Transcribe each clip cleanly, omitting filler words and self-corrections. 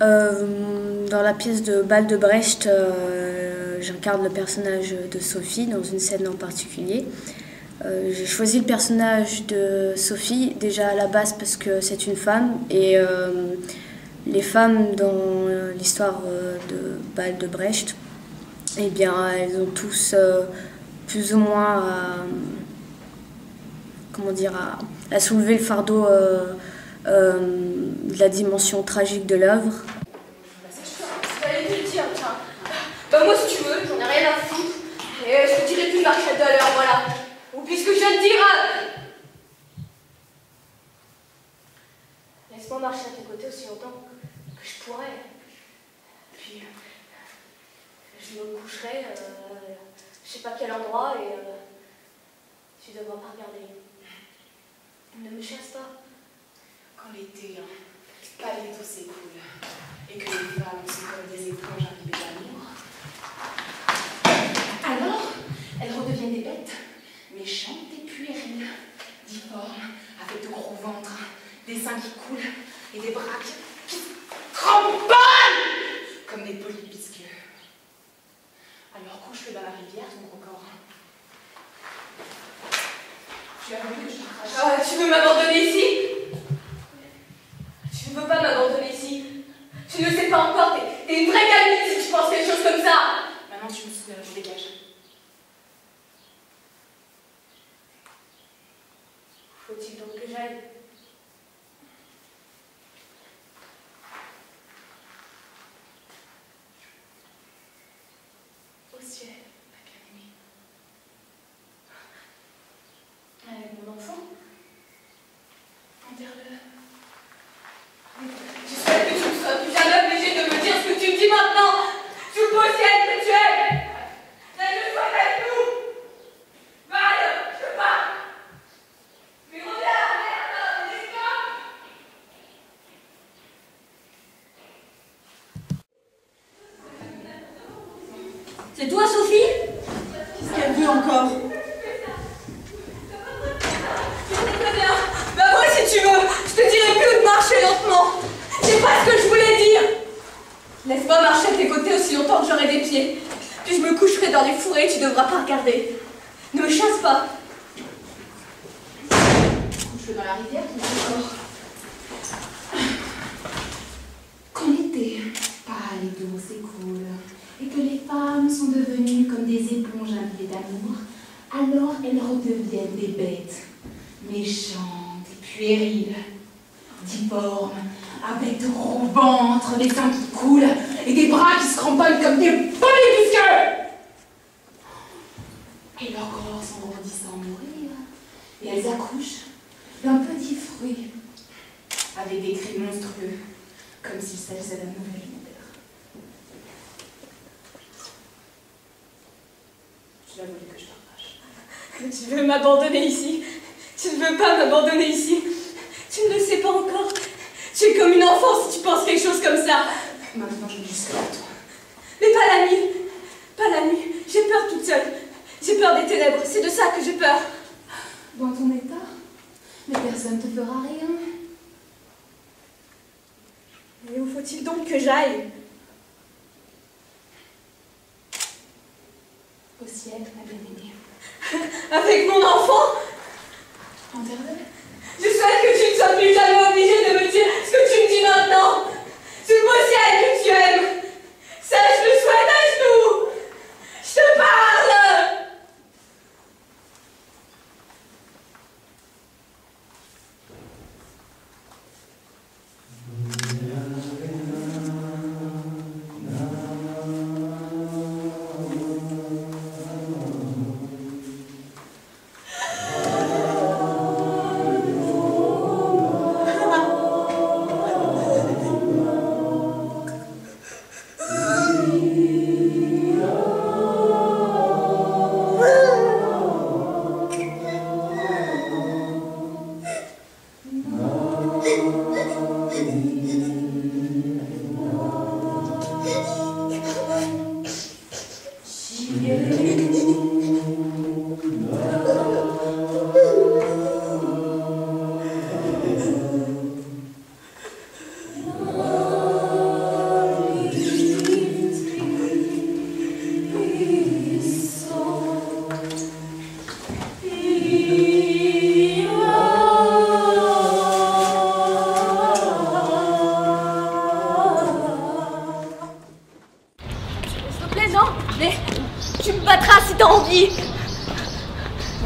Dans la pièce de Bal de Brecht, j'incarne le personnage de Sophie dans une scène en particulier. J'ai choisi le personnage de Sophie déjà à la base parce que c'est une femme et les femmes dans l'histoire de Bal de Brecht, eh bien, elles ont tous plus ou moins à soulever le fardeau de la dimension tragique de l'œuvre. J'allais te le dire, tiens. Bah moi si tu veux, j'en ai rien à foutre. Et je te dirai plus Marchette tout à l'heure, voilà. Ou puisque je viens de dire... Laisse-moi marcher à tes côtés aussi longtemps que je pourrais. Puis je me coucherai, je sais pas quel endroit et tu devras pas regarder. Ne me chasse pas. Quand l'été, pas les dos s'écoule et que les femmes sont comme des éponges imbibées d'amour, alors elles redeviennent des bêtes, méchantes et puériles, difformes, avec de gros ventres, des seins qui coulent et des bras qui tremponnent comme des polypisques. Alors couche-le dans la rivière, ton gros corps. Tu as voulu que je te crache. Ah, tu veux m'abandonner ici? Tu ne veux pas m'abandonner ici. Tu ne sais pas encore, t'es une vraie gamine si tu penses quelque chose comme ça. Maintenant tu me souviens, je dégage. Faut-il donc que j'aille? Au ciel, ma bien-aimée. Avec mon enfant? Enterre-le. Je souhaite que tu ne sois plus jamais obligé de me dire ce que tu me dis maintenant. Tu peux aussi être que tu es. Je sois avec nous. Marie, je pars. Mais reviens, merde, esclave. C'est toi, Sophie? Qu'est-ce qu'elle veut encore? Très bien. Bah moi, si tu veux, je te dirai plus de marcher lentement. C'est pas ce que je voulais dire. Laisse-moi marcher à tes côtés aussi longtemps que j'aurai des pieds. Puis je me coucherai dans les fourrés et tu devras pas regarder. Ne me chasse pas. Couche-le dans la rivière, ton gros corps. Quand l'été, pâle et doux s'écoule, et que les femmes sont devenues comme des éponges imbibées d'amour, alors elles redeviennent des bêtes, méchantes et puériles, difformes, avec de gros ventres, des seins qui coulent, et des bras qui se cramponnent comme des polypisques. Et leurs corps s'engourdissent sans mourir, et elles accouchent d'un petit fruit, avec des cris monstrueux, comme s'il s'agissait d'un nouvel univers. Tu as voulu que je t'arrache. Tu veux m'abandonner ici. Tu ne veux pas m'abandonner ici. Tu ne le sais pas encore. Tu es comme une enfant si tu penses quelque chose comme ça. Maintenant, je me dis cela à toi. Mais pas la nuit. Pas la nuit. J'ai peur toute seule. J'ai peur des ténèbres. C'est de ça que j'ai peur. Dans ton état, mais personne ne te fera rien. Et où faut-il donc que j'aille? Au ciel, ma bien-aimée. Avec mon enfant? Enterre-le. Je souhaite que tu ne sois plus jamais obligé de me dire ce que tu me dis maintenant. Tu le beau ciel que tu aimes. Ça, je le souhaite à genoux. Je te parle.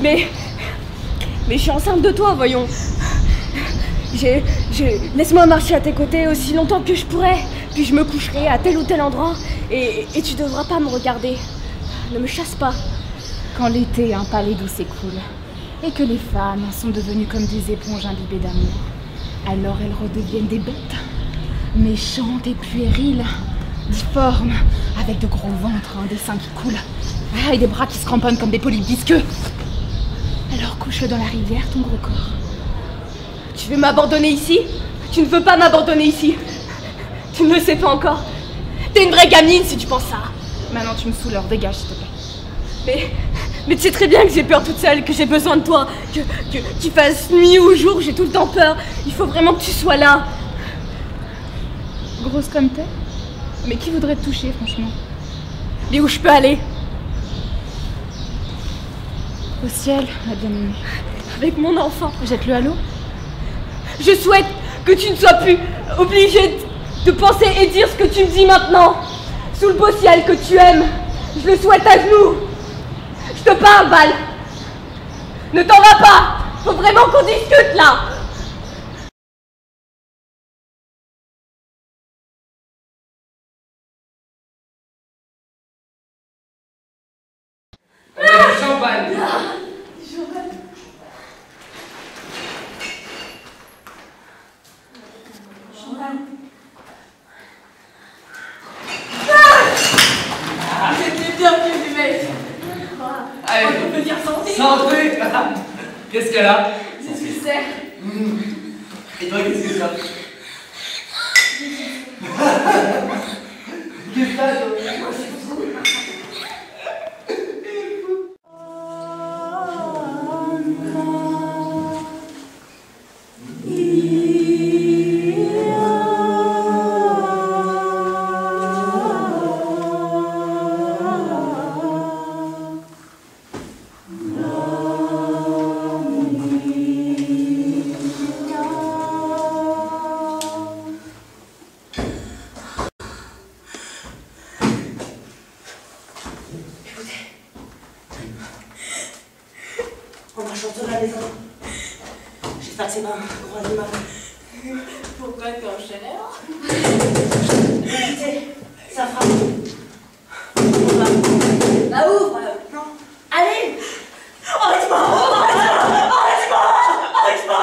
Mais je suis enceinte de toi, voyons. Laisse-moi marcher à tes côtés aussi longtemps que je pourrai. Puis je me coucherai à tel ou tel endroit et tu devras pas me regarder. Ne me chasse pas. Quand l'été un palais d'eau s'écoule et que les femmes sont devenues comme des éponges imbibées d'amour, alors elles redeviennent des bêtes, méchantes et puériles, difformes, avec de gros ventres, des seins qui coulent, et des bras qui se cramponnent comme des polypes visqueux. Alors couche-le dans la rivière, ton gros corps. Tu veux m'abandonner ici? Tu ne veux pas m'abandonner ici. Tu ne le sais pas encore. T'es une vraie gamine si tu penses ça. Maintenant tu me saoules, alors dégage s'il te plaît. Mais tu sais très bien que j'ai peur toute seule, que j'ai besoin de toi, qu'il fasse nuit ou jour, j'ai tout le temps peur. Il faut vraiment que tu sois là. Grosse comme t'es? Mais qui voudrait te toucher, franchement? Et où je peux aller? Au ciel, ma bien-aimée. Avec mon enfant. Jette-le à l'eau. Je souhaite que tu ne sois plus obligée de penser et dire ce que tu me dis maintenant. Sous le beau ciel que tu aimes. Je le souhaite à genoux. Je te parle, Val. Ne t'en vas pas. Faut vraiment qu'on discute là. Champagne. C'était bien vu du mec. Allez, On peut dire santé. santé. Qu'est-ce qu'elle a? C'est ce que c'est. Et toi, qu'est-ce que ça? Qu'est-ce que ça? Moi, je suis fou. On marche autour de la maison. J'espère que c'est pas un gros animal. Pourquoi t'es en chaleur? Écoutez, ça frappe. On va. Bah ouvre. Non. Allez. Arrête-moi. Arrête-moi.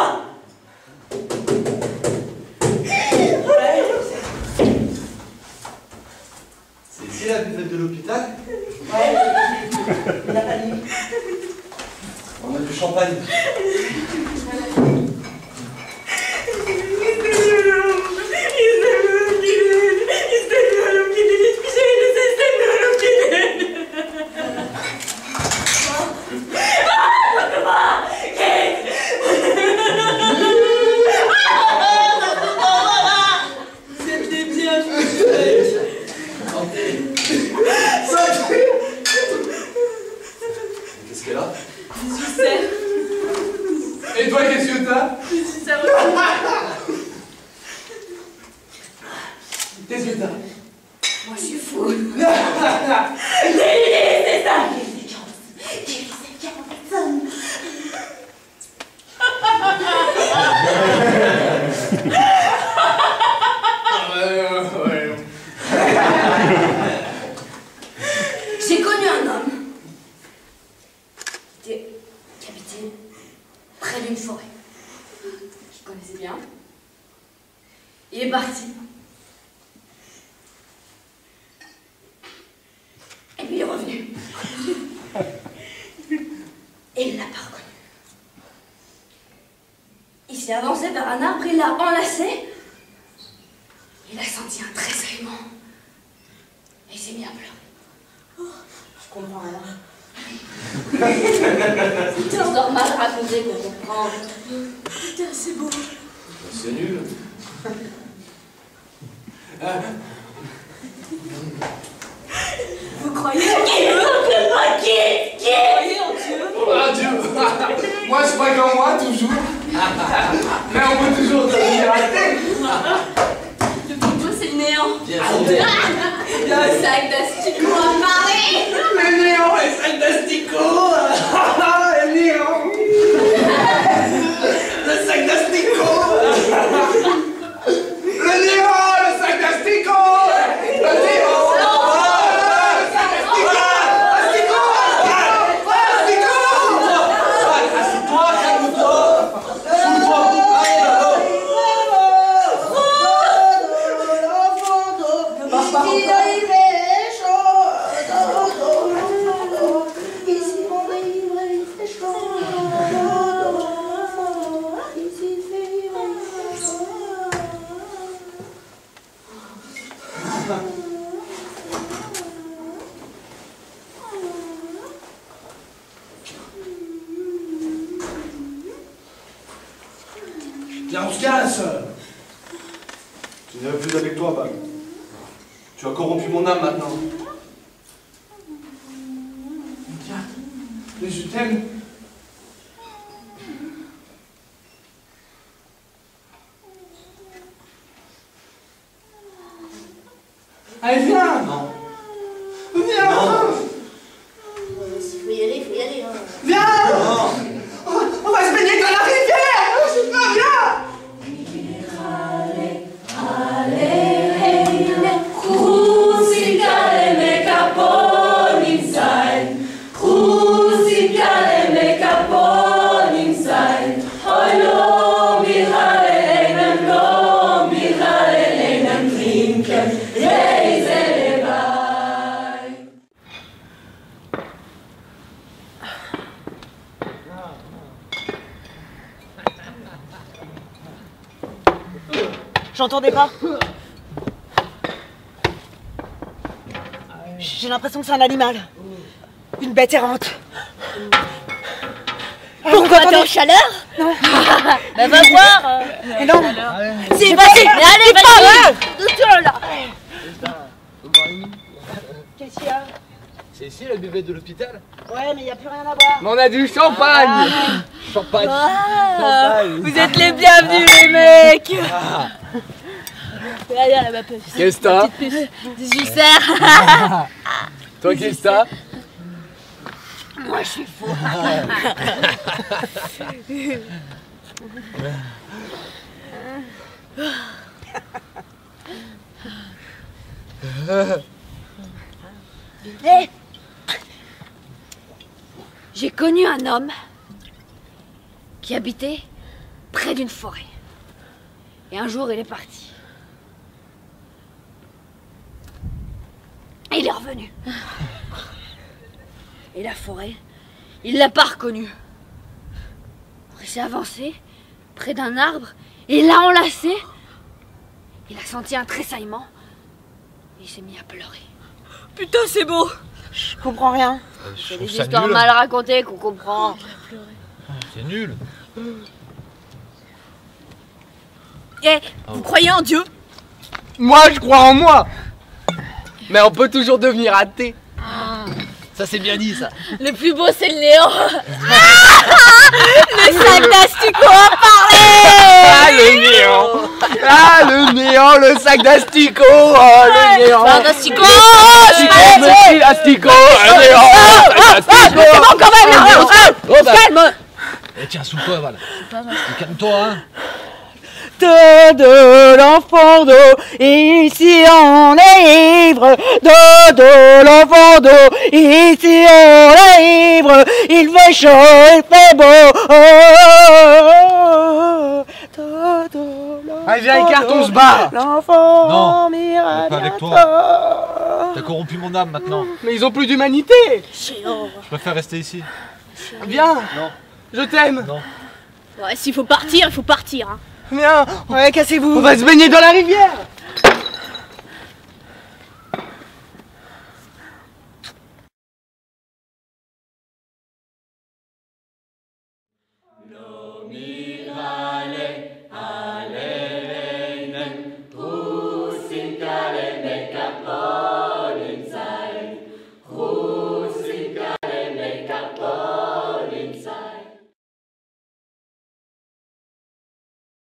C'est ici la buvette de l'hôpital? Ouais. Il n'a pas de limite. On a du champagne. C'était bien, je Qu'est-ce qu'elle a? Je sais. Et toi, qu'est-ce que t'as? Qu'est-ce que t'as? Moi, je suis fou. c'est ça. Ouais. J'ai connu un homme qui habitait près d'une forêt. Je connaissais bien. Il est parti. Et puis il est revenu. Et il ne l'a pas reconnu. Il s'est avancé vers un arbre, il l'a enlacé. Il a senti un tressaillement. Et il s'est mis à pleurer. Je comprends rien. C'est normal à raconter qu'on comprend. Putain, c'est beau. C'est nul. Vous croyez en Dieu? Vous croyez en Dieu? Oh Dieu. Moi, je crois qu'en moi, toujours. Mais on peut toujours devenir athée. Le plutôt, c'est le néant. Bien sûr. Le sac d'asticots à Paris. Le néant, les sacs d'asticots. Le néant. Viens, on se casse. Je n'irai plus avec toi, Bal. Tu as corrompu mon âme maintenant. Tiens, mais je t'aime. Allez, viens. Non. Viens. Non. Faut y aller, hein. Viens. Non. On va se baigner dans la rivière. Je sais pas, viens. J'entendais pas. J'ai l'impression que c'est un animal. Une bête errante. Pourquoi t'es en chaleur? Non. Bah va voir. Mais non. C'est vas-y, allez, vas-y. Doucement là. Qu'est-ce qu'il y a? C'est ici la buvette de l'hôpital? Ouais, mais il n'y a plus rien à boire. Mais on a du champagne. Champagne. Vous êtes les bienvenus les mecs. Allez, allez, ma petite. Qu'est-ce que t'as? Je sers. Toi, qu'est-ce que t'as? Moi je suis fou. Hey, j'ai connu un homme qui habitait près d'une forêt. Et un jour, il est parti. Et il est revenu. Et la forêt, il l'a pas reconnue. Il s'est avancé près d'un arbre et il l'a enlacé. Il a senti un tressaillement et il s'est mis à pleurer. Putain, c'est beau! Je comprends rien. C'est des histoires mal racontées qu'on comprend. C'est nul. Eh, vous croyez en Dieu? Moi, je crois en moi. Mais on peut toujours devenir athée. Ça c'est bien dit ça. Le plus beau, c'est le néant. Le sac d'asticot a parlé. Ah, le néant. Ah, le néant, le sac d'asticot. Oh, le néant. Sac d'asticot. Asticot, asticot, le néant. C'est bon quand même, là. Oh bah. Calme. Eh, tiens, soupe-toi, Val. Calme-toi, hein. De l'enfant d'eau, ici on est ivre. De l'enfant d'eau, ici on est ivre. Il fait chaud, il fait beau. Allez, viens, écarte, on se barre. L'enfant Non, m'ira pas avec bientôt. T'as corrompu mon âme maintenant. Mais ils ont plus d'humanité. Je préfère rester ici. Viens. Non. Je t'aime. Non. Ouais, s'il faut partir, il faut partir. Hein. Viens. Ouais, cassez-vous. On va se baigner dans la rivière. Nomi